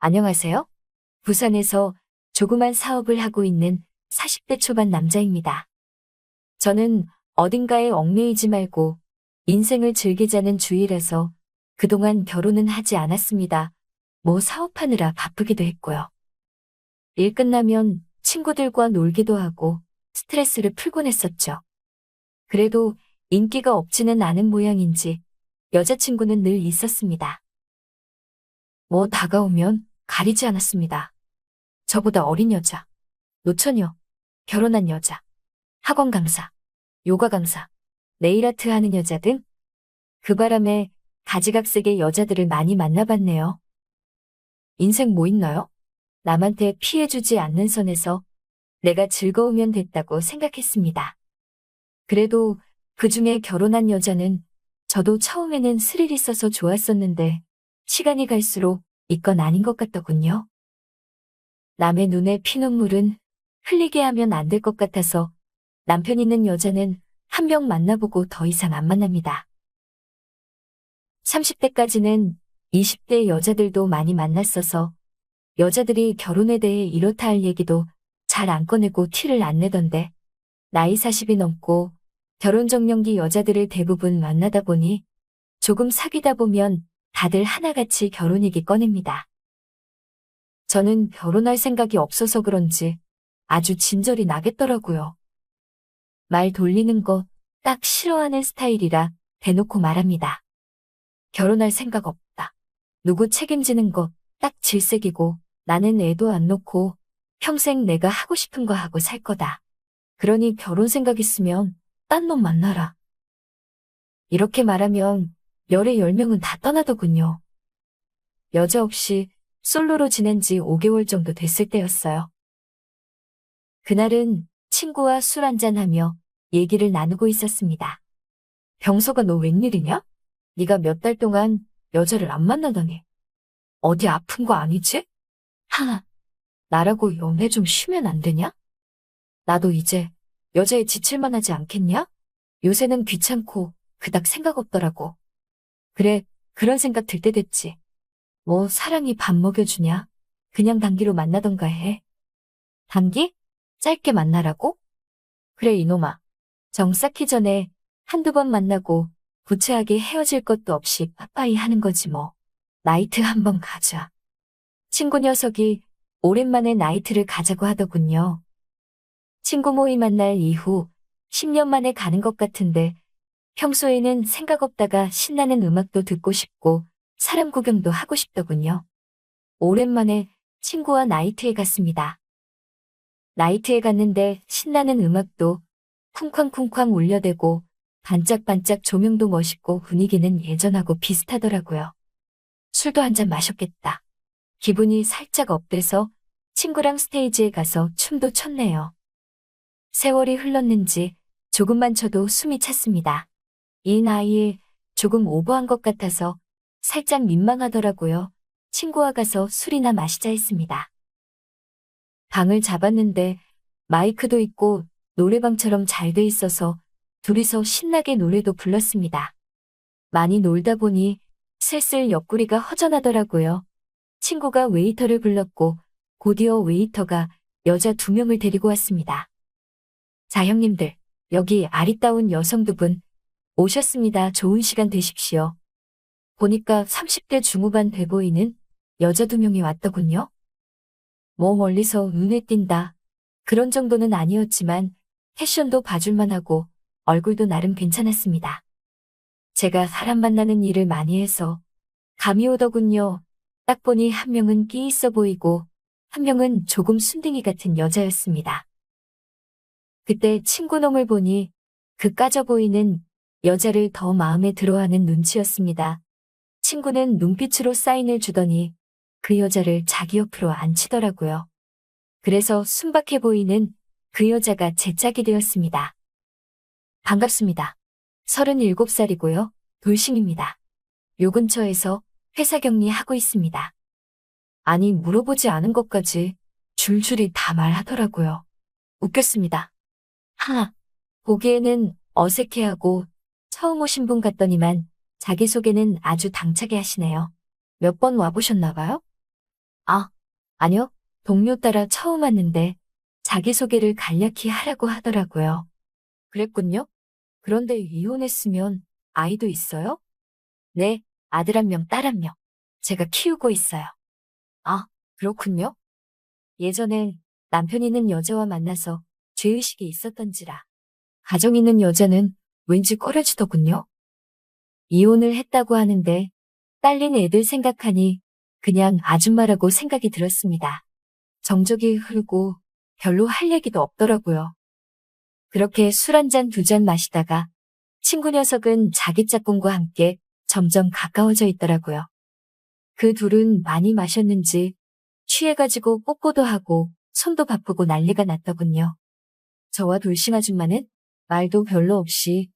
안녕하세요. 부산에서 조그만 사업을 하고 있는 40대 초반 남자입니다. 저는 어딘가에 얽매이지 말고 인생을 즐기자는 주의라서 그동안 결혼은 하지 않았습니다. 뭐 사업하느라 바쁘기도 했고요. 일 끝나면 친구들과 놀기도 하고 스트레스를 풀곤 했었죠. 그래도 인기가 없지는 않은 모양인지 여자친구는 늘 있었습니다. 뭐 다가오면 가리지 않았습니다. 저보다 어린 여자, 노처녀, 결혼한 여자, 학원 강사, 요가 강사, 네일아트 하는 여자 등 그 바람에 가지각색의 여자들을 많이 만나봤네요. 인생 뭐 있나요? 남한테 피해주지 않는 선에서 내가 즐거우면 됐다고 생각했습니다. 그래도 그 중에 결혼한 여자는 저도 처음에는 스릴 있어서 좋았었는데 시간이 갈수록 이건 아닌 것 같더군요. 남의 눈에 피눈물은 흘리게 하면 안 될 것 같아서 남편 있는 여자는 한 명 만나보고 더 이상 안 만납니다. 30대까지는 20대 여자들도 많이 만났어서 여자들이 결혼에 대해 이렇다 할 얘기도 잘 안 꺼내고 티를 안 내던데 나이 40이 넘고 결혼정년기 여자들을 대부분 만나다 보니 조금 사귀다 보면 다들 하나같이 결혼 얘기 꺼냅니다. 저는 결혼할 생각이 없어서 그런지 아주 진절이 나겠더라고요. 말 돌리는 거 딱 싫어하는 스타일이라 대놓고 말합니다. 결혼할 생각 없다. 누구 책임지는 거 딱 질색이고 나는 애도 안 놓고 평생 내가 하고 싶은 거 하고 살 거다. 그러니 결혼 생각 있으면 딴 놈 만나라. 이렇게 말하면 열의 10명은 다 떠나더군요. 여자 없이 솔로로 지낸 지 5개월 정도 됐을 때였어요. 그날은 친구와 술 한잔하며 얘기를 나누고 있었습니다. 병서가 너 웬일이냐? 네가 몇 달 동안 여자를 안 만나다니. 어디 아픈 거 아니지? 하나, 나라고 연애 좀 쉬면 안 되냐? 나도 이제 여자에 지칠만 하지 않겠냐? 요새는 귀찮고 그닥 생각 없더라고. 그래, 그런 생각 들 때 됐지. 뭐 사랑이 밥 먹여주냐? 그냥 단기로 만나던가 해. 단기? 짧게 만나라고? 그래 이놈아. 정 쌓기 전에 한두 번 만나고 구체하게 헤어질 것도 없이 빠빠이 하는 거지 뭐. 나이트 한번 가자. 친구 녀석이 오랜만에 나이트를 가자고 하더군요. 친구 모임 만날 이후 10년 만에 가는 것 같은데 평소에는 생각 없다가 신나는 음악도 듣고 싶고 사람 구경도 하고 싶더군요. 오랜만에 친구와 나이트에 갔습니다. 나이트에 갔는데 신나는 음악도 쿵쾅쿵쾅 울려대고 반짝반짝 조명도 멋있고 분위기는 예전하고 비슷하더라고요. 술도 한 잔 마셨겠다. 기분이 살짝 업돼서 친구랑 스테이지에 가서 춤도 췄네요. 세월이 흘렀는지 조금만 쳐도 숨이 찼습니다. 이 나이에 조금 오버한 것 같아서 살짝 민망하더라고요. 친구와 가서 술이나 마시자 했습니다. 방을 잡았는데 마이크도 있고 노래방처럼 잘 돼 있어서 둘이서 신나게 노래도 불렀습니다. 많이 놀다 보니 슬슬 옆구리가 허전하더라고요. 친구가 웨이터를 불렀고 곧이어 웨이터가 여자 2명을 데리고 왔습니다. 자 형님들, 여기 아리따운 여성 2분 오셨습니다. 좋은 시간 되십시오. 보니까 30대 중후반 돼 보이는 여자 2명이 왔더군요. 뭐 멀리서 눈에 띈다. 그런 정도는 아니었지만 패션도 봐줄만 하고 얼굴도 나름 괜찮았습니다. 제가 사람 만나는 일을 많이 해서 감이 오더군요. 딱 보니 한 명은 끼 있어 보이고 한 명은 조금 순둥이 같은 여자였습니다. 그때 친구 놈을 보니 그 까져 보이는 여자를 더 마음에 들어하는 눈치였습니다. 친구는 눈빛으로 사인을 주더니 그 여자를 자기 옆으로 앉히더라고요. 그래서 순박해 보이는 그 여자가 제 짝이 되었습니다. 반갑습니다. 37살이고요. 돌싱입니다. 요 근처에서 회사 격리하고 있습니다. 아니 물어보지 않은 것까지 줄줄이 다 말하더라고요. 웃겼습니다. 하하, 보기에는 어색해하고 처음 오신 분 같더니만 자기소개는 아주 당차게 하시네요. 몇 번 와보셨나 봐요? 아, 아니요. 동료 따라 처음 왔는데 자기소개를 간략히 하라고 하더라고요. 그랬군요. 그런데 이혼했으면 아이도 있어요? 네, 아들 한 명, 딸 한 명. 제가 키우고 있어요. 아, 그렇군요. 예전에 남편 있는 여자와 만나서 죄의식이 있었던지라. 가정 있는 여자는 왠지 꺼려지더군요. 이혼을 했다고 하는데 딸린 애들 생각하니 그냥 아줌마라고 생각이 들었습니다. 정적이 흐르고 별로 할 얘기도 없더라고요. 그렇게 술 한 잔 두 잔 마시다가 친구 녀석은 자기 짝꿍과 함께 점점 가까워져 있더라고요. 그 둘은 많이 마셨는지 취해가지고 뽀뽀도 하고 손도 바쁘고 난리가 났더군요. 저와 돌싱 아줌마는 말도 별로 없이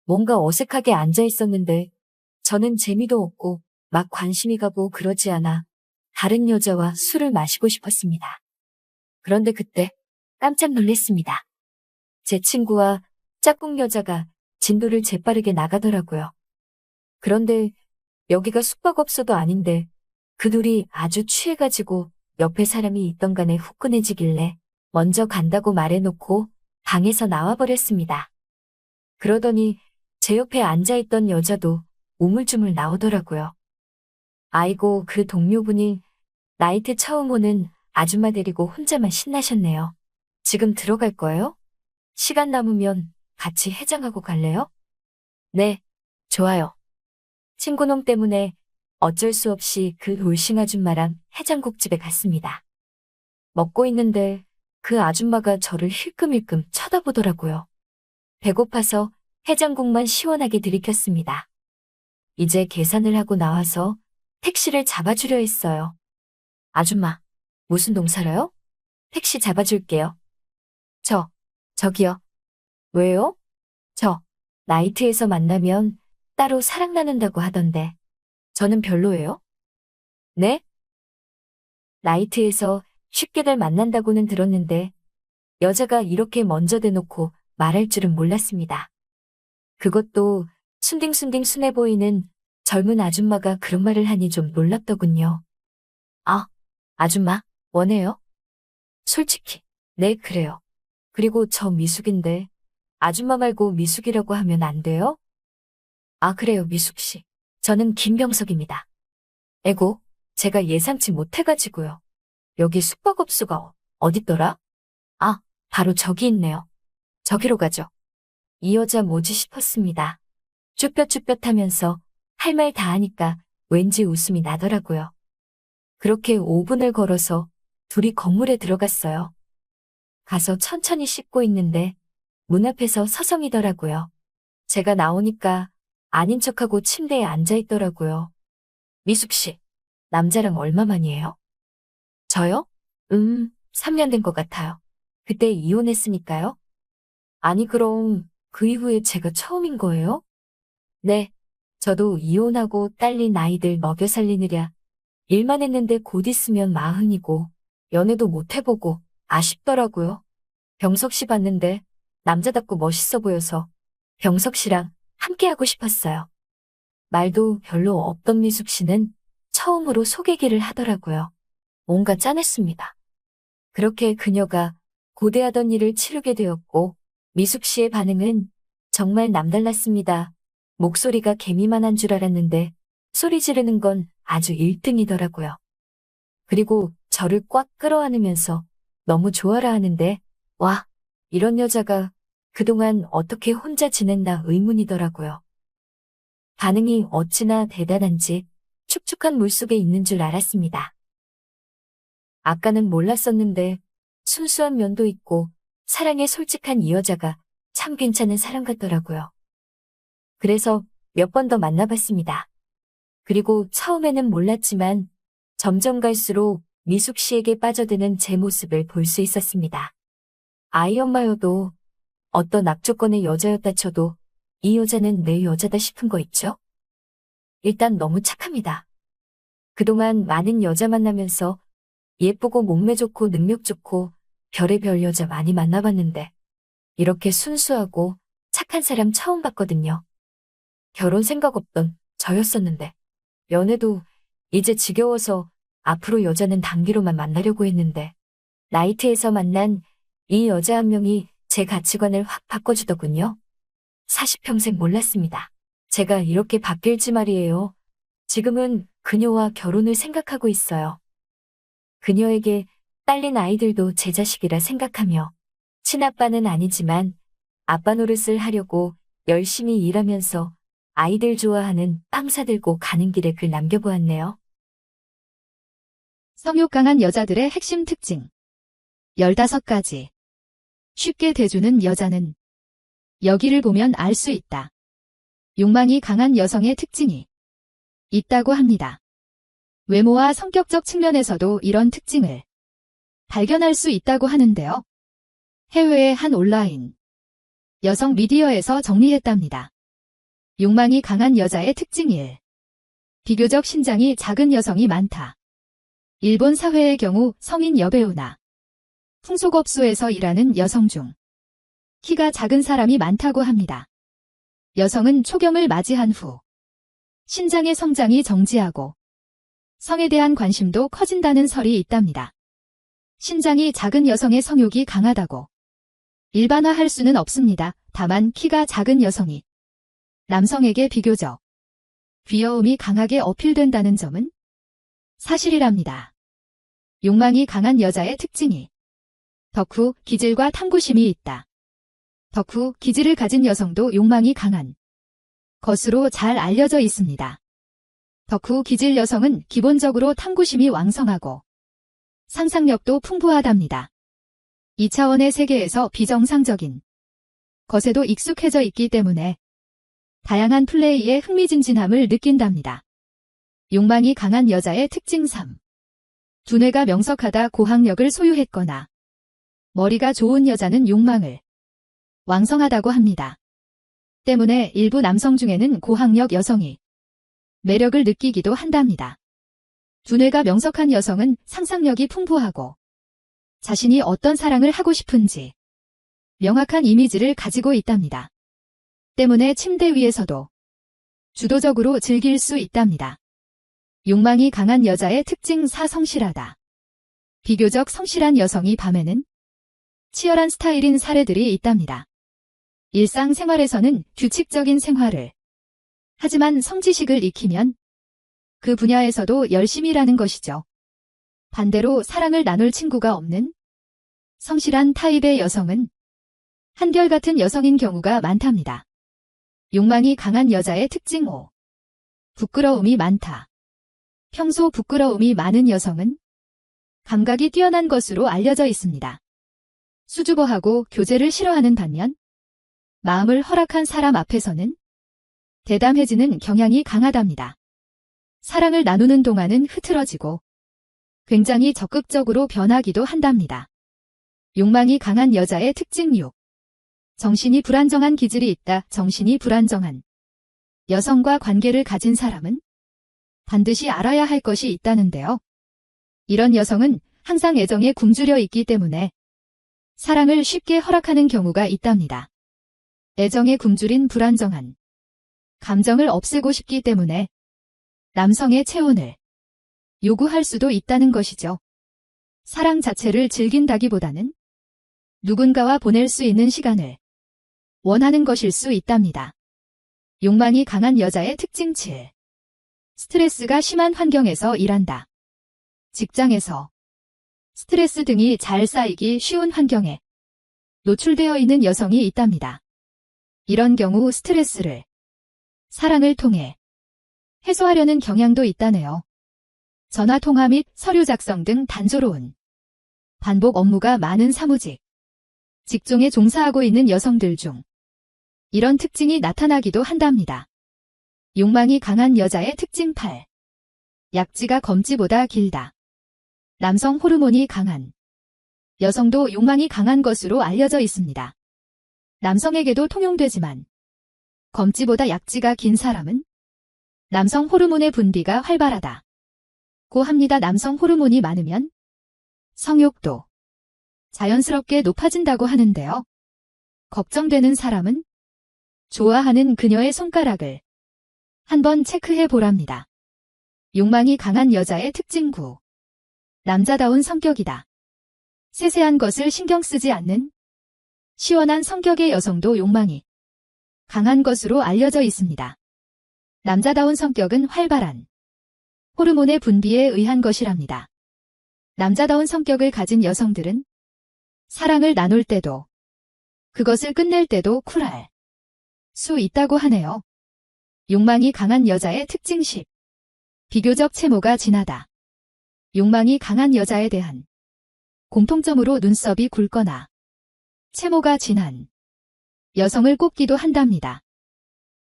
뭔가 어색하게 앉아 있었는데 저는 재미도 없고 막 관심이 가고 그러지 않아 다른 여자와 술을 마시고 싶었습니다. 그런데 그때 깜짝 놀랐습니다. 제 친구와 짝꿍 여자가 진도를 재빠르게 나가더라고요. 그런데 여기가 숙박업소도 아닌데 그 둘이 아주 취해가지고 옆에 사람이 있던 간에 후끈해지길래 먼저 간다고 말해놓고 방에서 나와버렸습니다. 그러더니 제 옆에 앉아있던 여자도 우물쭈물 나오더라고요. 아이고, 그 동료분이 나이트 처음 오는 아줌마 데리고 혼자만 신나셨네요. 지금 들어갈 거예요? 시간 남으면 같이 해장하고 갈래요? 네, 좋아요. 친구놈 때문에 어쩔 수 없이 그 돌싱 아줌마랑 해장국집에 갔습니다. 먹고 있는데 그 아줌마가 저를 힐끔힐끔 쳐다보더라고요. 배고파서 해장국만 시원하게 들이켰습니다. 이제 계산을 하고 나와서 택시를 잡아주려 했어요. 아줌마, 무슨 농사라요? 택시 잡아줄게요. 저기요. 왜요? 저, 나이트에서 만나면 따로 사랑 나눈다고 하던데. 저는 별로예요? 네? 나이트에서 쉽게들 만난다고는 들었는데 여자가 이렇게 먼저 대놓고 말할 줄은 몰랐습니다. 그것도 순딩순딩 순해 보이는 젊은 아줌마가 그런 말을 하니 좀 놀랍더군요. 아, 아줌마, 원해요? 솔직히, 네, 그래요. 그리고 저 미숙인데 아줌마 말고 미숙이라고 하면 안 돼요? 아, 그래요, 미숙 씨. 저는 김병석입니다. 에고, 제가 예상치 못해가지고요. 여기 숙박업소가 어딨더라? 아, 바로 저기 있네요. 저기로 가죠. 이 여자 뭐지 싶었습니다. 쭈뼛쭈뼛하면서 할 말 다 하니까 왠지 웃음이 나더라고요. 그렇게 5분을 걸어서 둘이 건물에 들어갔어요. 가서 천천히 씻고 있는데 문 앞에서 서성이더라고요. 제가 나오니까 아닌 척하고 침대에 앉아 있더라고요. 미숙 씨, 남자랑 얼마만이에요? 저요? 3년 된 것 같아요. 그때 이혼했으니까요. 아니, 그럼 그 이후에 제가 처음인 거예요? 네. 저도 이혼하고 딸린 아이들 먹여 살리느랴 일만 했는데 곧 있으면 40이고 연애도 못 해보고 아쉽더라고요. 병석 씨 봤는데 남자답고 멋있어 보여서 병석 씨랑 함께하고 싶었어요. 말도 별로 없던 미숙 씨는 처음으로 소개기를 하더라고요. 뭔가 짠했습니다. 그렇게 그녀가 고대하던 일을 치르게 되었고 미숙 씨의 반응은 정말 남달랐습니다. 목소리가 개미만한 줄 알았는데 소리 지르는 건 아주 1등이더라고요. 그리고 저를 꽉 끌어안으면서 너무 좋아라 하는데 와, 이런 여자가 그동안 어떻게 혼자 지낸다 의문이더라고요. 반응이 어찌나 대단한지 축축한 물속에 있는 줄 알았습니다. 아까는 몰랐었는데 순수한 면도 있고 사랑에 솔직한 이 여자가 참 괜찮은 사람 같더라고요. 그래서 몇 번 더 만나봤습니다. 그리고 처음에는 몰랐지만 점점 갈수록 미숙 씨에게 빠져드는 제 모습을 볼 수 있었습니다. 아이 엄마여도 어떤 악조건의 여자였다 쳐도 이 여자는 내 여자다 싶은 거 있죠? 일단 너무 착합니다. 그동안 많은 여자 만나면서 예쁘고 몸매 좋고 능력 좋고 별의별 여자 많이 만나봤는데 이렇게 순수하고 착한 사람 처음 봤거든요. 결혼 생각 없던 저였었는데 연애도 이제 지겨워서 앞으로 여자는 단기로만 만나려고 했는데 나이트에서 만난 이 여자 한 명이 제 가치관을 확 바꿔주더군요. 40평생 몰랐습니다. 제가 이렇게 바뀔지 말이에요. 지금은 그녀와 결혼을 생각하고 있어요. 그녀에게 딸린 아이들도 제 자식이라 생각하며 친아빠는 아니지만 아빠 노릇을 하려고 열심히 일하면서 아이들 좋아하는 빵 사들고 가는 길에 글 남겨보았네요. 성욕 강한 여자들의 핵심 특징 15가지. 쉽게 대주는 여자는 여기를 보면 알 수 있다. 욕망이 강한 여성의 특징이 있다고 합니다. 외모와 성격적 측면에서도 이런 특징을 발견할 수 있다고 하는데요. 해외의 한 온라인 여성 미디어에서 정리했답니다. 욕망이 강한 여자의 특징 1. 비교적 신장이 작은 여성이 많다. 일본 사회의 경우 성인 여배우나 풍속업소에서 일하는 여성 중 키가 작은 사람이 많다고 합니다. 여성은 초경을 맞이한 후 신장의 성장이 정지하고 성에 대한 관심도 커진다는 설이 있답니다. 신장이 작은 여성의 성욕이 강하다고 일반화할 수는 없습니다. 다만 키가 작은 여성이 남성에게 비교적 귀여움이 강하게 어필된다는 점은 사실이랍니다. 욕망이 강한 여자의 특징이 덕후, 기질과 탐구심이 있다. 덕후, 기질을 가진 여성도 욕망이 강한 것으로 잘 알려져 있습니다. 덕후 기질 여성은 기본적으로 탐구심이 왕성하고 상상력도 풍부하답니다. 2차원의 세계에서 비정상적인 것에도 익숙해져 있기 때문에 다양한 플레이에 흥미진진함을 느낀답니다. 욕망이 강한 여자의 특징 3. 두뇌가 명석하다. 고학력을 소유했거나 머리가 좋은 여자는 욕망을 왕성하다고 합니다. 때문에 일부 남성 중에는 고학력 여성이 매력을 느끼기도 한답니다. 두뇌가 명석한 여성은 상상력이 풍부하고 자신이 어떤 사랑을 하고 싶은지 명확한 이미지를 가지고 있답니다. 때문에 침대 위에서도 주도적으로 즐길 수 있답니다. 욕망이 강한 여자의 특징 4. 성실하다. 비교적 성실한 여성이 밤에는 치열한 스타일인 사례들이 있답니다. 일상생활에서는 규칙적인 생활을 하지만 성지식을 익히면 그 분야에서도 열심히 일하는 것이죠. 반대로 사랑을 나눌 친구가 없는 성실한 타입의 여성은 한결같은 여성인 경우가 많답니다. 욕망이 강한 여자의 특징 5. 부끄러움이 많다. 평소 부끄러움이 많은 여성은 감각이 뛰어난 것으로 알려져 있습니다. 수줍어하고 교제를 싫어하는 반면 마음을 허락한 사람 앞에서는 대담해지는 경향이 강하답니다. 사랑을 나누는 동안은 흐트러지고 굉장히 적극적으로 변하기도 한답니다. 욕망이 강한 여자의 특징 6. 정신이 불안정한 기질이 있다. 정신이 불안정한 여성과 관계를 가진 사람은 반드시 알아야 할 것이 있다는데요. 이런 여성은 항상 애정에 굶주려 있기 때문에 사랑을 쉽게 허락하는 경우가 있답니다. 애정에 굶주린 불안정한 감정을 없애고 싶기 때문에 남성의 체온을 요구할 수도 있다는 것이죠. 사랑 자체를 즐긴다기보다는 누군가와 보낼 수 있는 시간을 원하는 것일 수 있답니다. 욕망이 강한 여자의 특징 7. 스트레스가 심한 환경에서 일한다. 직장에서 스트레스 등이 잘 쌓이기 쉬운 환경에 노출되어 있는 여성이 있답니다. 이런 경우 스트레스를 사랑을 통해 해소하려는 경향도 있다네요. 전화 통화 및 서류 작성 등 단조로운 반복 업무가 많은 사무직, 직종에 종사하고 있는 여성들 중 이런 특징이 나타나기도 한답니다. 욕망이 강한 여자의 특징 8. 약지가 검지보다 길다. 남성 호르몬이 강한 여성도 욕망이 강한 것으로 알려져 있습니다. 남성에게도 통용되지만 검지보다 약지가 긴 사람은 남성 호르몬의 분비가 활발하다 고 합니다. 남성 호르몬이 많으면 성욕도 자연스럽게 높아진다고 하는데요. 걱정되는 사람은 좋아하는 그녀의 손가락을 한번 체크해 보랍니다. 욕망이 강한 여자의 특징 9. 남자다운 성격이다. 세세한 것을 신경 쓰지 않는 시원한 성격의 여성도 욕망이 강한 것으로 알려져 있습니다. 남자다운 성격은 활발한 호르몬의 분비에 의한 것이랍니다. 남자다운 성격을 가진 여성들은 사랑을 나눌 때도 그것을 끝낼 때도 쿨할 수 있다고 하네요. 욕망이 강한 여자의 특징 10. 비교적 채모가 진하다. 욕망이 강한 여자에 대한 공통점으로 눈썹이 굵거나 채모가 진한 여성을 꼽기도 한답니다.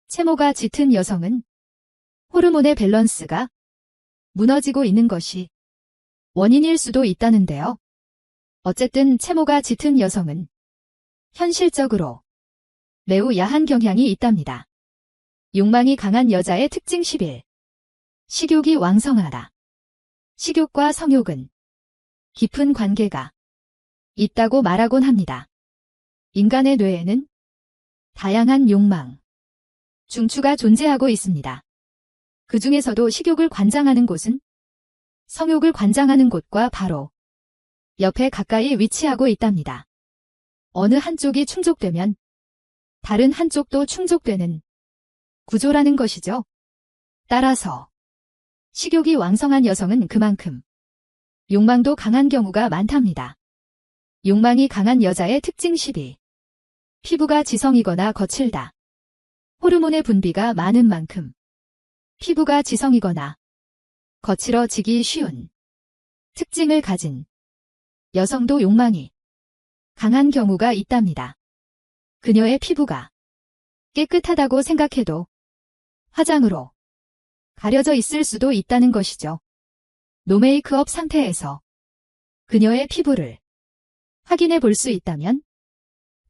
채모가 짙은 여성은 호르몬의 밸런스가 무너지고 있는 것이 원인일 수도 있다는데요. 어쨌든 채모가 짙은 여성은 현실적으로 매우 야한 경향이 있답니다. 욕망이 강한 여자의 특징 11. 식욕이 왕성하다. 식욕과 성욕은 깊은 관계가 있다고 말하곤 합니다. 인간의 뇌에는 다양한 욕망, 중추가 존재하고 있습니다. 그 중에서도 식욕을 관장하는 곳은 성욕을 관장하는 곳과 바로 옆에 가까이 위치하고 있답니다. 어느 한쪽이 충족되면 다른 한쪽도 충족되는 구조라는 것이죠. 따라서 식욕이 왕성한 여성은 그만큼 욕망도 강한 경우가 많답니다. 욕망이 강한 여자의 특징 12. 피부가 지성이거나 거칠다. 호르몬의 분비가 많은 만큼 피부가 지성이거나 거칠어지기 쉬운 특징을 가진 여성도 욕망이 강한 경우가 있답니다. 그녀의 피부가 깨끗하다고 생각해도 화장으로 가려져 있을 수도 있다는 것이죠. 노메이크업 상태에서 그녀의 피부를 확인해 볼 수 있다면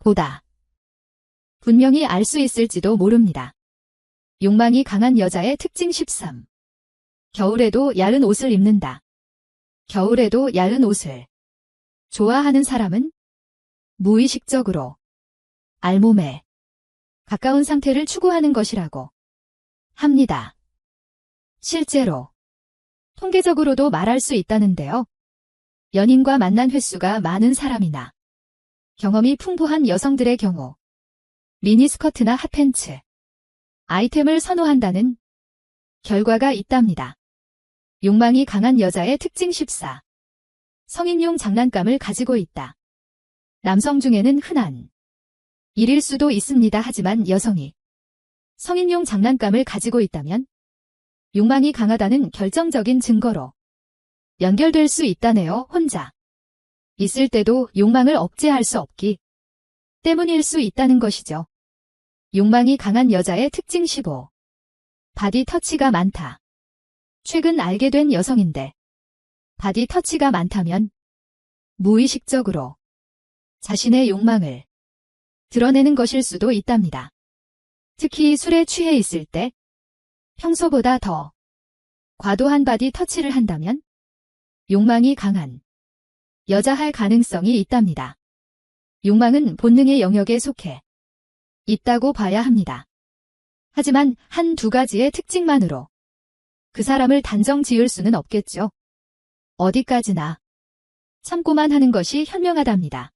보다 분명히 알 수 있을지도 모릅니다. 욕망이 강한 여자의 특징 13. 겨울에도 야른 옷을 입는다. 겨울에도 야른 옷을 좋아하는 사람은 무의식적으로 알몸에 가까운 상태를 추구하는 것이라고 합니다. 실제로 통계적으로도 말할 수 있다는데요. 연인과 만난 횟수가 많은 사람이나 경험이 풍부한 여성들의 경우 미니스커트나 핫팬츠 아이템을 선호한다는 결과가 있답니다. 욕망이 강한 여자의 특징 14. 성인용 장난감을 가지고 있다. 남성 중에는 흔한 일일 수도 있습니다. 하지만 여성이 성인용 장난감을 가지고 있다면 욕망이 강하다는 결정적인 증거로 연결될 수 있다네요. 혼자 있을 때도 욕망을 억제할 수 없기 때문일 수 있다는 것이죠. 욕망이 강한 여자의 특징 15. 바디 터치가 많다. 최근 알게 된 여성인데 바디 터치가 많다면 무의식적으로 자신의 욕망을 드러내는 것일 수도 있답니다. 특히 술에 취해 있을 때 평소보다 더 과도한 바디 터치를 한다면 욕망이 강한 여자할 가능성이 있답니다. 욕망은 본능의 영역에 속해 있다고 봐야 합니다. 하지만 한 두 가지의 특징만으로 그 사람을 단정 지을 수는 없겠죠. 어디까지나 참고만 하는 것이 현명하답니다.